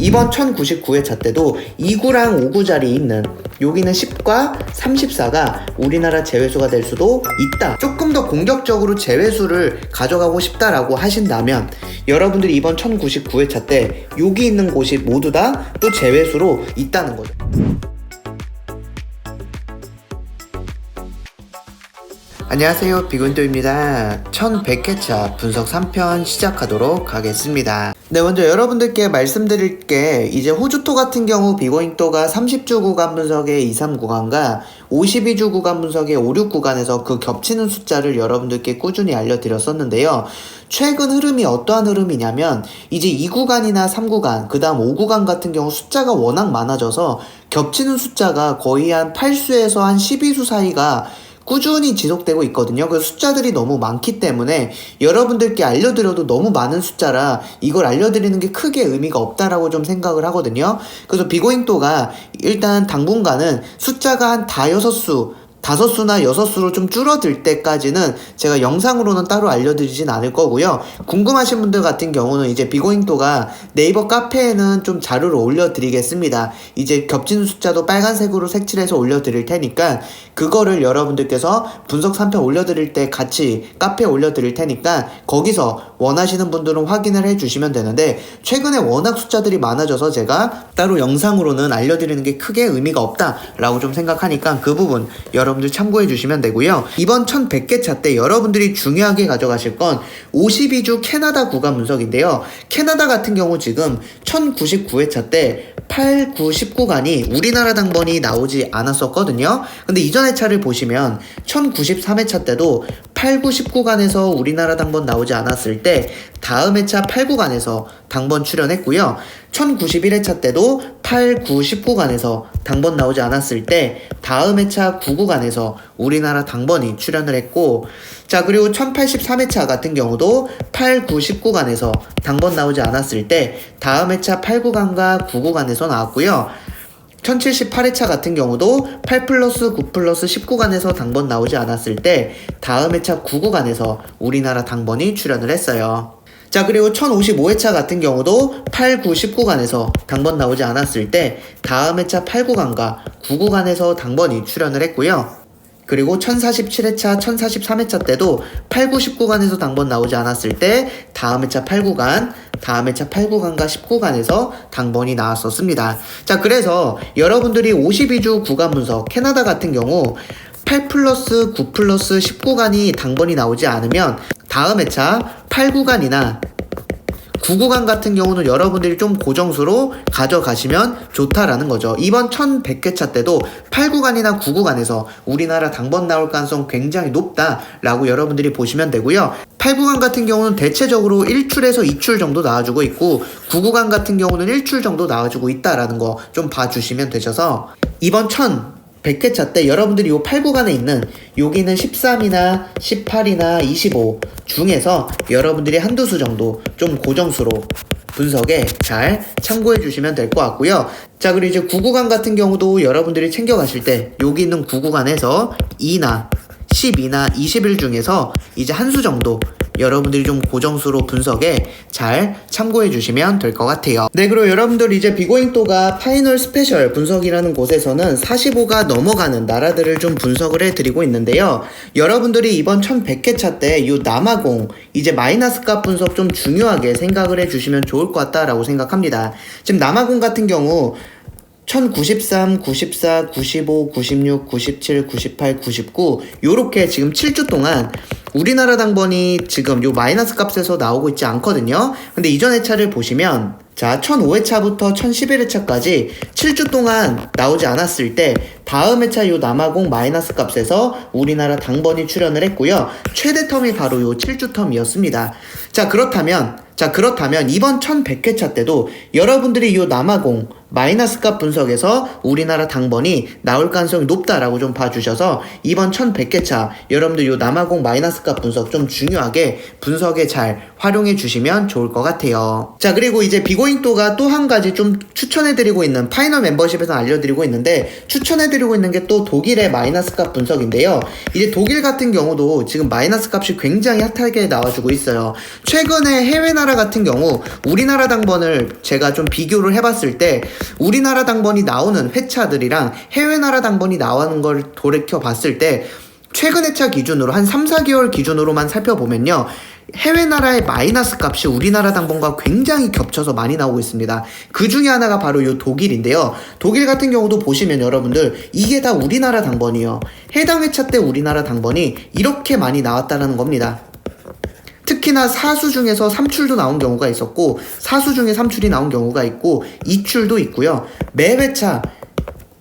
이번 1099회차 때도 2구랑 5구 자리에 있는 여기는 10과 34가 우리나라 제외수가 될 수도 있다. 조금 더 공격적으로 제외수를 가져가고 싶다라고 하신다면 여러분들이 이번 1099회차 때 여기 있는 곳이 모두 다 또 제외수로 있다는 거죠. 안녕하세요, 비곤도입니다. 1100회차 분석 3편 시작하도록 하겠습니다. 네, 먼저 여러분들께 말씀드릴 게 이제 호주토 같은 경우 비고잉토가 30주 구간 분석의 2, 3 구간과 52주 구간 분석의 5, 6 구간에서 그 겹치는 숫자를 여러분들께 꾸준히 알려드렸었는데요. 최근 흐름이 어떠한 흐름이냐면 이제 2구간이나 3구간, 그 다음 5구간 같은 경우 숫자가 워낙 많아져서 겹치는 숫자가 거의 한 8수에서 한 12수 사이가 꾸준히 지속되고 있거든요. 그 숫자들이 너무 많기 때문에 여러분들께 알려드려도 너무 많은 숫자라 이걸 알려드리는 게 크게 의미가 없다라고 좀 생각을 하거든요. 그래서 비고잉토가 일단 당분간은 숫자가 한 5수나 6수로 좀 줄어들 때까지는 제가 영상으로는 따로 알려드리진 않을 거고요. 궁금하신 분들 같은 경우는 이제 비고잉토가 네이버 카페에는 좀 자료를 올려드리겠습니다. 이제 겹치는 숫자도 빨간색으로 색칠해서 올려드릴 테니까 그거를 여러분들께서 분석 3편 올려드릴 때 같이 카페에 올려드릴 테니까 거기서 원하시는 분들은 확인을 해주시면 되는데 최근에 워낙 숫자들이 많아져서 제가 따로 영상으로는 알려드리는 게 크게 의미가 없다라고 좀 생각하니까 그 부분 여러분들 참고해 주시면 되고요. 이번 1100회차 때 여러분들이 중요하게 가져가실 건 52주 캐나다 구간 분석인데요. 캐나다 같은 경우 지금 1099회차 때 8, 9, 10구간이 우리나라 당번이 나오지 않았었거든요. 근데 이전 회차를 보시면 1093회차 때도 8, 9, 10구간에서 우리나라 당번 나오지 않았을 때 다음 회차 8구간에서 당번 출연했고요. 1091회차 때도 8, 9, 10구간에서 당번 나오지 않았을 때 다음 회차 9구간에서 우리나라 당번이 출연을 했고, 자, 그리고 1083회차 같은 경우도 8, 9, 10구간에서 당번 나오지 않았을 때 다음 회차 8구간과 9구간에서 나왔고요. 1078회차 같은 경우도 8 플러스 9 플러스 10구간에서 당번 나오지 않았을 때 다음 회차 9구간에서 우리나라 당번이 출연을 했어요. 자, 그리고 1055회차 같은 경우도 8, 9, 10구간에서 당번 나오지 않았을 때 다음 회차 8구간과 9구간에서 당번이 출연을 했고요. 그리고 1047회차, 1043회차 때도 8, 9, 10구간에서 당번 나오지 않았을 때 다음 회차 8구간, 다음 회차 8구간과 10구간에서 당번이 나왔었습니다. 자, 그래서 여러분들이 52주 구간 분석 캐나다 같은 경우 8 플러스 9 플러스 10구간이 당번이 나오지 않으면 다음 회차 8구간이나 9구간 같은 경우는 여러분들이 좀 고정수로 가져가시면 좋다라는 거죠. 이번 1100회차 때도 8구간이나 9구간에서 우리나라 당번 나올 가능성 굉장히 높다라고 여러분들이 보시면 되고요. 8구간 같은 경우는 대체적으로 1출에서 2출 정도 나와주고 있고 9구간 같은 경우는 1출 정도 나와주고 있다라는 거 좀 봐주시면 되셔서 이번 1100회차 때 여러분들이 요 8구간에 있는 여기는 13이나 18이나 25 중에서 여러분들이 한두 수 정도 좀 고정수로 분석에 잘 참고해 주시면 될 것 같고요. 자, 그리고 이제 9구간 같은 경우도 여러분들이 챙겨가실 때 여기 있는 9구간에서 2나 12나 21 중에서 이제 한 수 정도 여러분들이 좀 고정수로 분석에 잘 참고해 주시면 될 것 같아요. 네, 그리고 여러분들 이제 비고잉토가 파이널 스페셜 분석이라는 곳에서는 45가 넘어가는 나라들을 좀 분석을 해드리고 있는데요. 여러분들이 이번 1100회차 때 이 남아공 이제 마이너스 값 분석 좀 중요하게 생각을 해주시면 좋을 것 같다라고 생각합니다. 지금 남아공 같은 경우 1093, 94, 95, 96, 97, 98, 99 요렇게 지금 7주 동안 우리나라 당번이 지금 요 마이너스 값에서 나오고 있지 않거든요. 근데 이전 회차를 보시면 자, 1005회차부터 1011회차까지 7주 동안 나오지 않았을 때 다음 회차 요 남아공 마이너스 값에서 우리나라 당번이 출연을 했고요. 최대 텀이 바로 요 7주 텀이었습니다. 자, 그렇다면 이번 1100회차 때도 여러분들이 요 남아공 마이너스 값 분석에서 우리나라 당번이 나올 가능성이 높다라고 좀 봐주셔서 이번 1100회차 여러분들 요 남아공 마이너스 값 분석 좀 중요하게 분석에 잘 활용해 주시면 좋을 것 같아요. 자, 그리고 이제 비고잉토가 또 한 가지 좀 추천해드리고 있는 파이널 채널 멤버십에서 알려드리고 있는데 추천해드리고 있는 게 또 독일의 마이너스 값 분석인데요. 이제 독일 같은 경우도 지금 마이너스 값이 굉장히 핫하게 나와주고 있어요. 최근에 해외 나라 같은 경우 우리나라 당번을 제가 좀 비교를 해봤을 때 우리나라 당번이 나오는 회차들이랑 해외 나라 당번이 나오는 걸 돌이켜 봤을 때 최근 회차 기준으로 한 3, 4개월 기준으로만 살펴보면요. 해외 나라의 마이너스 값이 우리나라 당번과 굉장히 겹쳐서 많이 나오고 있습니다. 그 중에 하나가 바로 이 독일인데요. 독일 같은 경우도 보시면 여러분들 이게 다 우리나라 당번이에요. 해당 회차 때 우리나라 당번이 이렇게 많이 나왔다는 겁니다. 특히나 사수 중에서 3출도 나온 경우가 있었고 사수 중에 3출이 나온 경우가 있고 2출도 있고요. 매 회차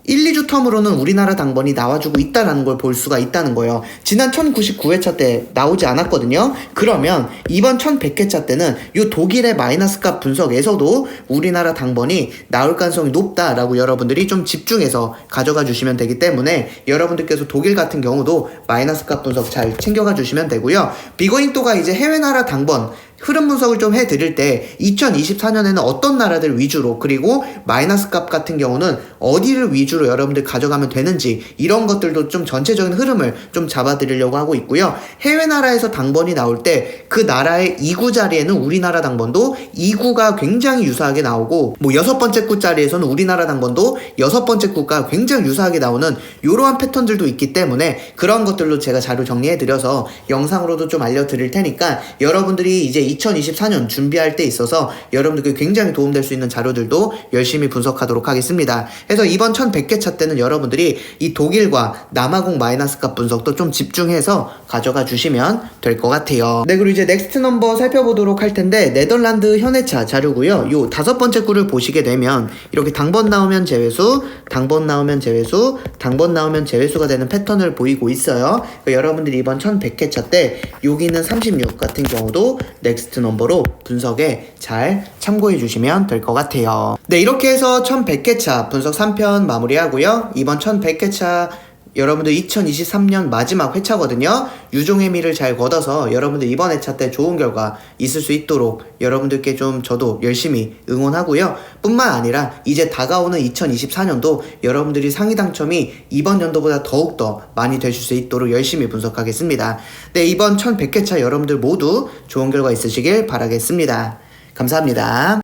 1, 2주 텀으로는 우리나라 당번이 나와주고 있다는 걸 볼 수가 있다는 거예요. 지난 1099회차 때 나오지 않았거든요. 그러면 이번 1100회차 때는 이 독일의 마이너스 값 분석에서도 우리나라 당번이 나올 가능성이 높다라고 여러분들이 좀 집중해서 가져가 주시면 되기 때문에 여러분들께서 독일 같은 경우도 마이너스 값 분석 잘 챙겨가 주시면 되고요. 비거인또가 이제 해외 나라 당번 흐름 분석을 좀 해드릴 때 2024년에는 어떤 나라들 위주로 그리고 마이너스 값 같은 경우는 어디를 위주로 여러분들 가져가면 되는지 이런 것들도 좀 전체적인 흐름을 좀 잡아드리려고 하고 있고요. 해외 나라에서 당번이 나올 때 그 나라의 2구 자리에는 우리나라 당번도 2구가 굉장히 유사하게 나오고 뭐 6번째 구 자리에서는 우리나라 당번도 6번째 구가 굉장히 유사하게 나오는 이러한 패턴들도 있기 때문에 그런 것들로 제가 자료 정리해드려서 영상으로도 좀 알려드릴 테니까 여러분들이 이제 2024년 준비할 때 있어서 여러분들께 굉장히 도움될 수 있는 자료들도 열심히 분석하도록 하겠습니다. 그래서 이번 1100회차 때는 여러분들이 이 독일과 남아공 마이너스 값 분석도 좀 집중해서 가져가 주시면 될 것 같아요. 네, 그리고 이제 넥스트 넘버 살펴보도록 할 텐데 네덜란드 현해차 자료고요. 요 5번째 구를 보시게 되면 이렇게 당번 나오면 제외수, 당번 나오면 제외수, 당번 나오면 제외수가 되는 패턴을 보이고 있어요. 그러니까 여러분들이 이번 1100회차 때 여기 있는 36 같은 경우도 넥스트 넘버로 분석에 잘 참고해 주시면 될 것 같아요. 네, 이렇게 해서 1100회차 분석 3편 마무리하고요. 이번 1100회차 여러분들 2023년 마지막 회차거든요. 유종의미를 잘 걷어서 여러분들 이번 회차 때 좋은 결과 있을 수 있도록 여러분들께 좀 저도 열심히 응원하고요. 뿐만 아니라 이제 다가오는 2024년도 여러분들이 상위 당첨이 이번 연도보다 더욱더 많이 되실 수 있도록 열심히 분석하겠습니다. 네, 이번 1100회차 여러분들 모두 좋은 결과 있으시길 바라겠습니다. 감사합니다.